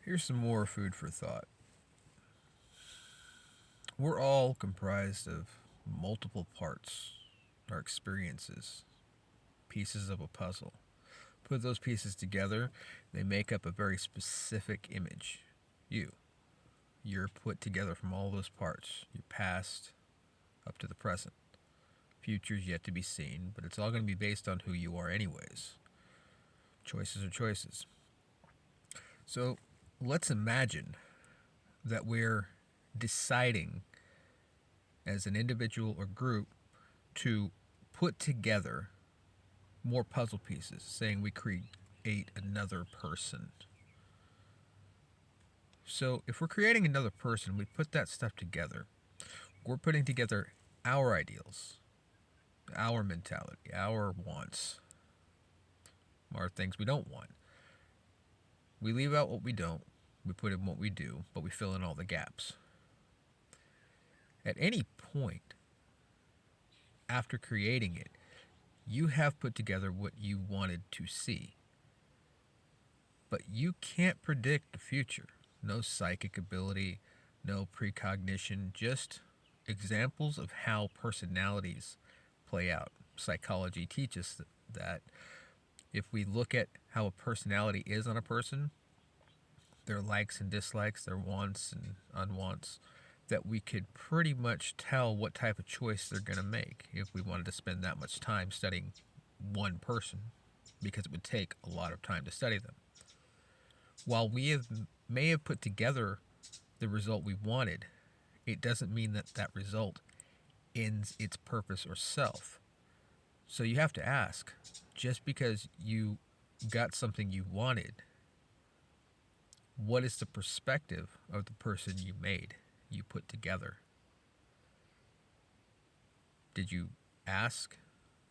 Here's some more food for thought. We're all comprised of multiple parts, our experiences, pieces of a puzzle. Put those pieces together, they make up a very specific image. You. You're put together from all those parts, your past up to the present. Future's yet to be seen, but it's all going to be based on who you are, anyways. Choices are choices. So let's imagine that we're deciding as an individual or group to put together more puzzle pieces, saying we create another person. So if we're creating another person, we put that stuff together. We're putting together our ideals, our mentality, our wants, our things we don't want. We leave out what we don't, we put in what we do, but we fill in all the gaps. At any point after creating it, you have put together what you wanted to see. But you can't predict the future. No psychic ability, no precognition, just examples of how personalities play out. Psychology teaches that if we look at how a personality is on a person, their likes and dislikes, their wants and unwants, that we could pretty much tell what type of choice they're going to make if we wanted to spend that much time studying one person, because it would take a lot of time to study them. While may have put together the result we wanted, it doesn't mean that that result ends its purpose or self. So you have to ask, just because you got something you wanted, what is the perspective of the person you made, you put together? Did you ask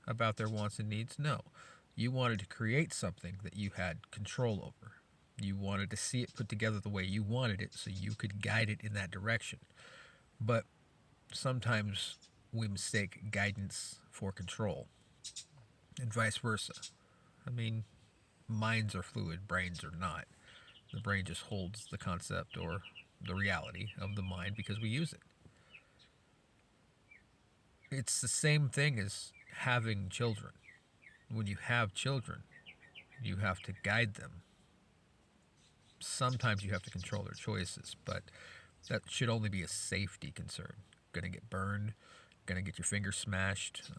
about their wants and needs? No. You wanted to create something that you had control over. You wanted to see it put together the way you wanted it so you could guide it in that direction. But sometimes we mistake guidance for control, and vice versa. I mean, minds are fluid, brains are not. The brain just holds the concept or the reality of the mind because we use it. It's the same thing as having children. When you have children, you have to guide them. Sometimes you have to control their choices, but that should only be a safety concern. Gonna get burned, gonna get your finger smashed,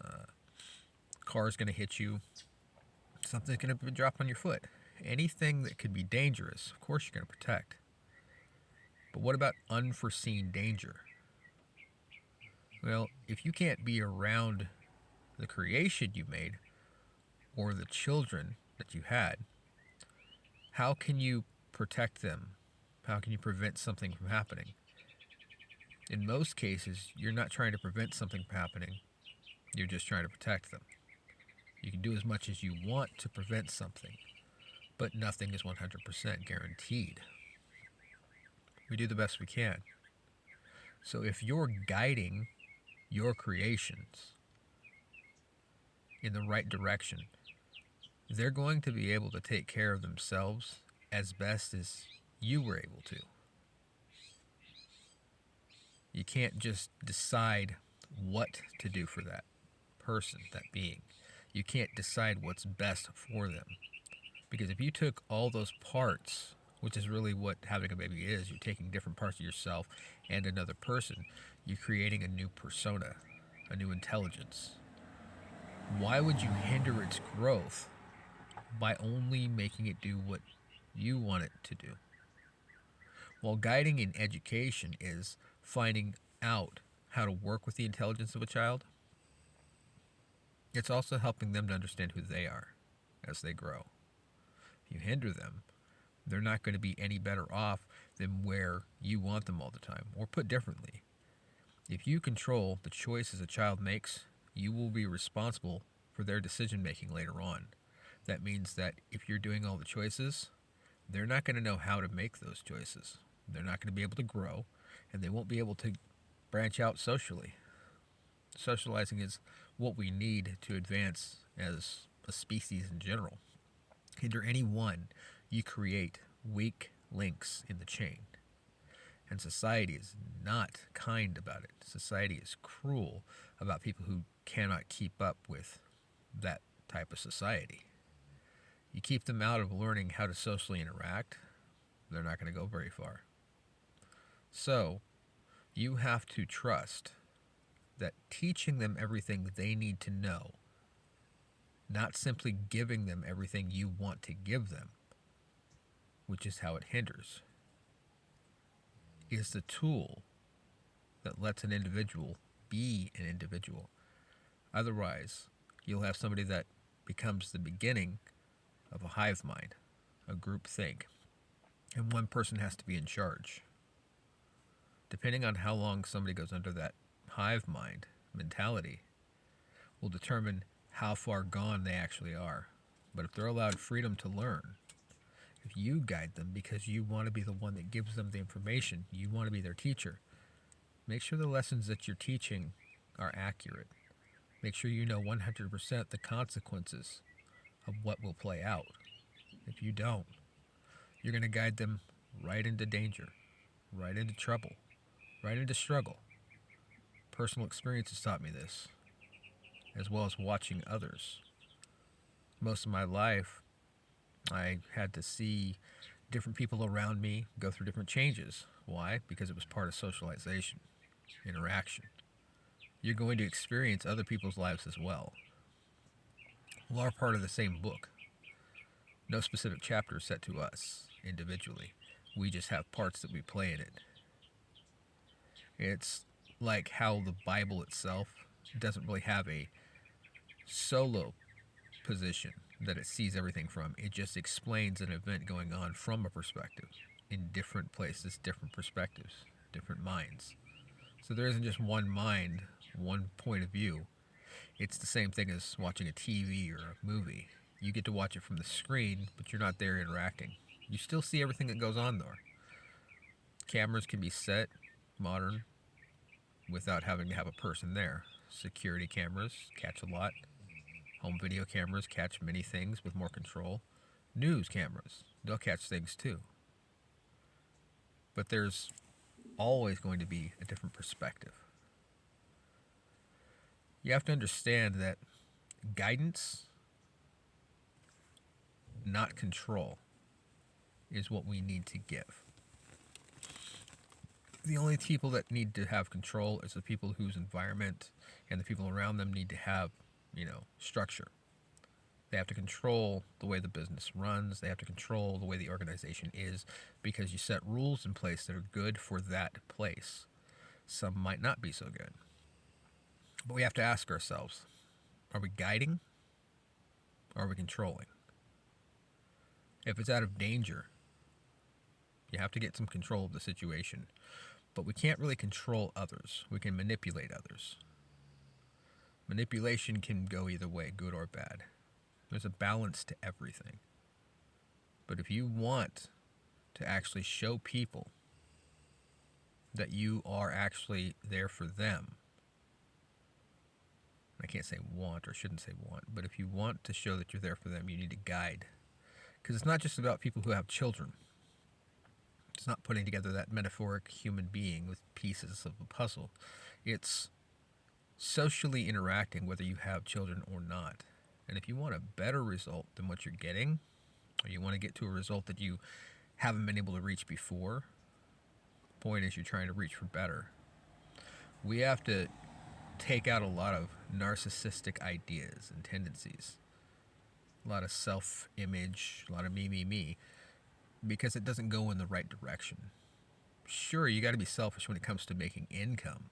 car's gonna hit you, something's gonna drop on your foot. Anything that could be dangerous, of course you're gonna protect. But what about unforeseen danger? Well, if you can't be around the creation you made or the children that you had, how can you protect them? How can you prevent something from happening? In most cases, you're not trying to prevent something from happening, you're just trying to protect them. You can do as much as you want to prevent something, but nothing is 100% guaranteed. We do the best we can. So if you're guiding your creations in the right direction, they're going to be able to take care of themselves as best as you were able to. You can't just decide what to do for that person, that being. You can't decide what's best for them. Because if you took all those parts, which is really what having a baby is, you're taking different parts of yourself and another person, you're creating a new persona, a new intelligence. Why would you hinder its growth by only making it do what you want it to do? While guiding in education is finding out how to work with the intelligence of a child, it's also helping them to understand who they are as they grow. If you hinder them, they're not going to be any better off than where you want them all the time. Or put differently, if you control the choices a child makes, you will be responsible for their decision making later on. That means that if you're doing all the choices, they're not going to know how to make those choices. They're not going to be able to grow, and they won't be able to branch out socially. Socializing is what we need to advance as a species in general. Hinder any one, you create weak links in the chain. And society is not kind about it. Society is cruel about people who cannot keep up with that type of society. You keep them out of learning how to socially interact, they're not going to go very far. So, you have to trust that teaching them everything they need to know, not simply giving them everything you want to give them, which is how it hinders, is the tool that lets an individual be an individual. Otherwise, you'll have somebody that becomes the beginning of a hive mind, a group think, and one person has to be in charge. Depending on how long somebody goes under that hive mind mentality will determine how far gone they actually are. But if they're allowed freedom to learn, if you guide them because you want to be the one that gives them the information, you want to be their teacher, make sure the lessons that you're teaching are accurate. Make sure you know 100% the consequences of what will play out. If you don't, you're going to guide them right into danger, right into trouble, right into struggle. Personal experience has taught me this, as well as watching others. Most of my life, I had to see different people around me go through different changes. Why? Because it was part of socialization, interaction. You're going to experience other people's lives as well. We are part of the same book. No specific chapter is set to us individually. We just have parts that we play in it. It's like how the Bible itself doesn't really have a solo position that it sees everything from. It just explains an event going on from a perspective in different places, different perspectives, different minds. So there isn't just one mind, one point of view. It's the same thing as watching a TV or a movie. You get to watch it from the screen, but you're not there interacting. You still see everything that goes on there. Cameras can be set, modern, without having to have a person there. Security cameras catch a lot. Home video cameras catch many things with more control. News cameras, they'll catch things too. But there's always going to be a different perspective. You have to understand that guidance, not control, is what we need to give. The only people that need to have control is the people whose environment and the people around them need to have, structure. They have to control the way the business runs. They have to control the way the organization is because you set rules in place that are good for that place. Some might not be so good. But we have to ask ourselves, are we guiding or are we controlling? If it's out of danger, you have to get some control of the situation. But we can't really control others. We can manipulate others. Manipulation can go either way, good or bad. There's a balance to everything. But if you want to actually show people that you are actually there for them, I can't say want or shouldn't say want, but if you want to show that you're there for them, you need to guide. Because it's not just about people who have children. It's not putting together that metaphoric human being with pieces of a puzzle. It's socially interacting whether you have children or not. And if you want a better result than what you're getting, or you want to get to a result that you haven't been able to reach before, the point is you're trying to reach for better. We have to take out a lot of narcissistic ideas and tendencies, a lot of self-image, a lot of me, because it doesn't go in the right direction. Sure, you got to be selfish when it comes to making income,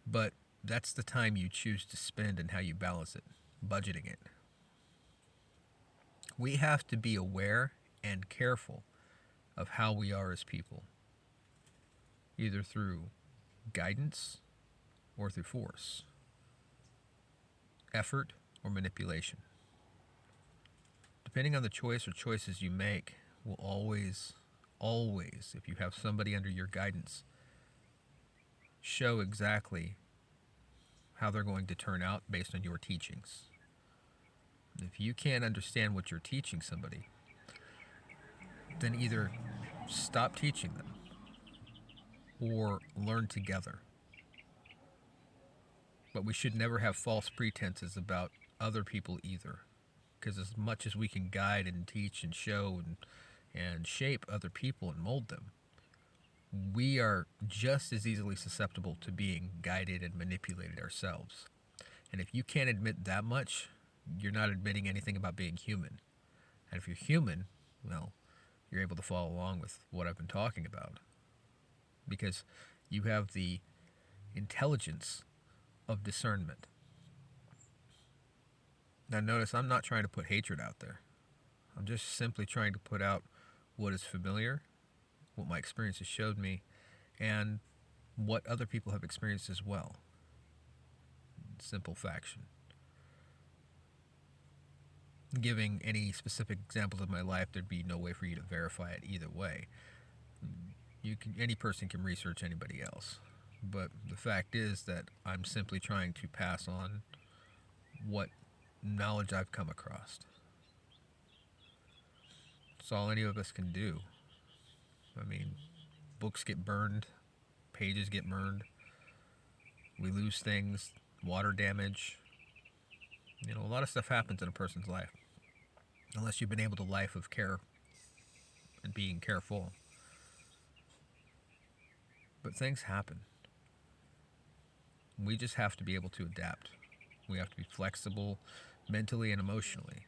but that's the time you choose to spend and how you balance it, budgeting it. We have to be aware and careful of how we are as people, either through guidance or through force, effort or manipulation. Depending on the choice or choices you make, will always, if you have somebody under your guidance, show exactly how they're going to turn out based on your teachings. If you can't understand what you're teaching somebody, then either stop teaching them or learn together. But we should never have false pretenses about other people either. Because as much as we can guide and teach and show and shape other people and mold them, we are just as easily susceptible to being guided and manipulated ourselves. And if you can't admit that much, you're not admitting anything about being human. And if you're human, well, you're able to follow along with what I've been talking about. Because you have the intelligence of discernment. Now, notice I'm not trying to put hatred out there. I'm just simply trying to put out what is familiar, what my experiences showed me, and what other people have experienced as well. Simple faction. Giving any specific examples of my life, there'd be no way for you to verify it either way. Any person can research anybody else. But the fact is that I'm simply trying to pass on what knowledge I've come across. It's all any of us can do. I mean, books get burned, pages get burned, we lose things, water damage. A lot of stuff happens in a person's life. Unless you've been able to life of care and being careful. But things happen. We just have to be able to adapt. We have to be flexible mentally and emotionally.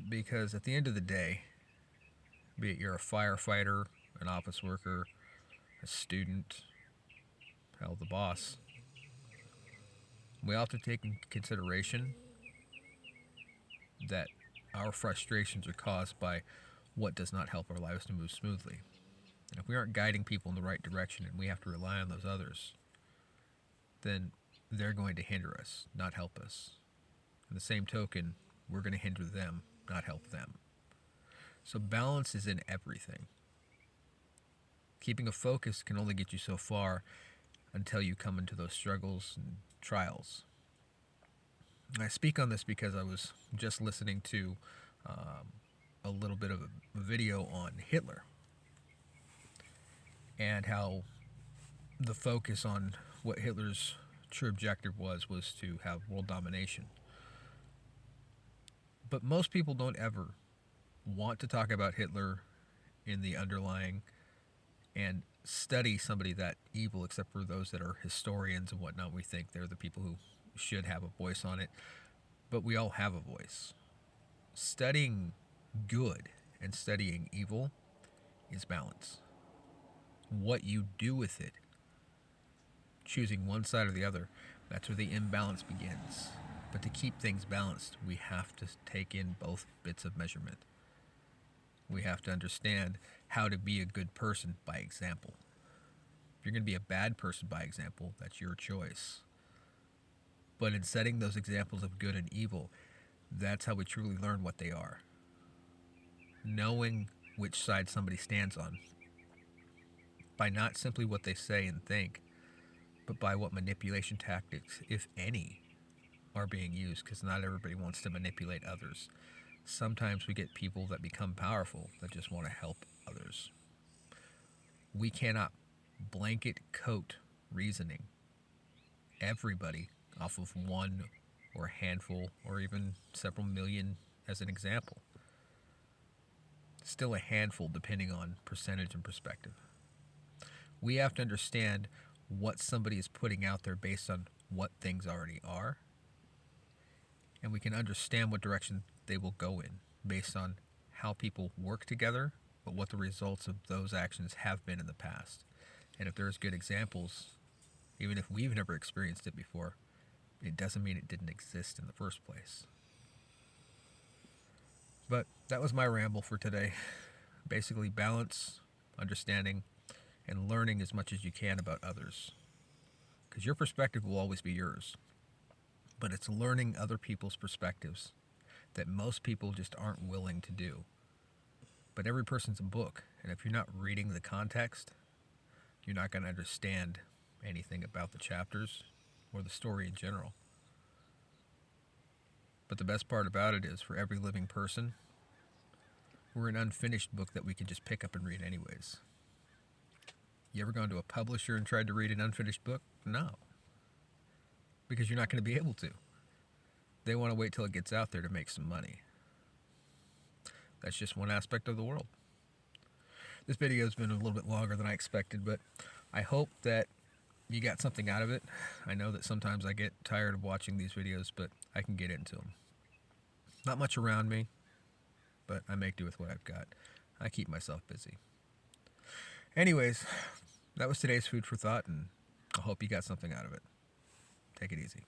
Because at the end of the day, be it you're a firefighter, an office worker, a student, hell, the boss, we have to take in consideration that our frustrations are caused by what does not help our lives to move smoothly. And if we aren't guiding people in the right direction and we have to rely on those others, then they're going to hinder us, not help us. In the same token, we're going to hinder them, not help them. So balance is in everything. Keeping a focus can only get you so far until you come into those struggles and trials. I speak on this because I was just listening to a little bit of a video on Hitler and how the focus on what Hitler's true objective was to have world domination. But most people don't ever want to talk about Hitler in the underlying and study somebody that evil, except for those that are historians and whatnot. We think they're the people who should have a voice on it, but we all have a voice. Studying good and studying evil is balance. What you do with it, choosing one side or the other, that's where the imbalance begins. But to keep things balanced, we have to take in both bits of measurement. We have to understand how to be a good person by example. If you're going to be a bad person by example, that's your choice. But in setting those examples of good and evil, that's how we truly learn what they are. Knowing which side somebody stands on by not simply what they say and think, but by what manipulation tactics, if any, are being used, because not everybody wants to manipulate others. Sometimes we get people that become powerful that just want to help others. We cannot blanket coat reasoning everybody off of one or a handful or even several million as an example. Still a handful depending on percentage and perspective. We have to understand what somebody is putting out there based on what things already are, and we can understand what direction they will go in based on how people work together, but what the results of those actions have been in the past. And if there's good examples, even if we've never experienced it before, it doesn't mean it didn't exist in the first place. But that was my ramble for today. Basically, balance, understanding, and learning as much as you can about others. Because your perspective will always be yours. But it's learning other people's perspectives that most people just aren't willing to do. But every person's a book, and if you're not reading the context, you're not going to understand anything about the chapters or the story in general. But the best part about it is, for every living person, we're an unfinished book that we can just pick up and read anyways. You ever gone to a publisher and tried to read an unfinished book? No. Because you're not going to be able to. They want to wait till it gets out there to make some money. That's just one aspect of the world. This video has been a little bit longer than I expected, but I hope that you got something out of it. I know that sometimes I get tired of watching these videos, but I can get into them. Not much around me, but I make do with what I've got. I keep myself busy. Anyways, that was today's food for thought, and I hope you got something out of it. Take it easy.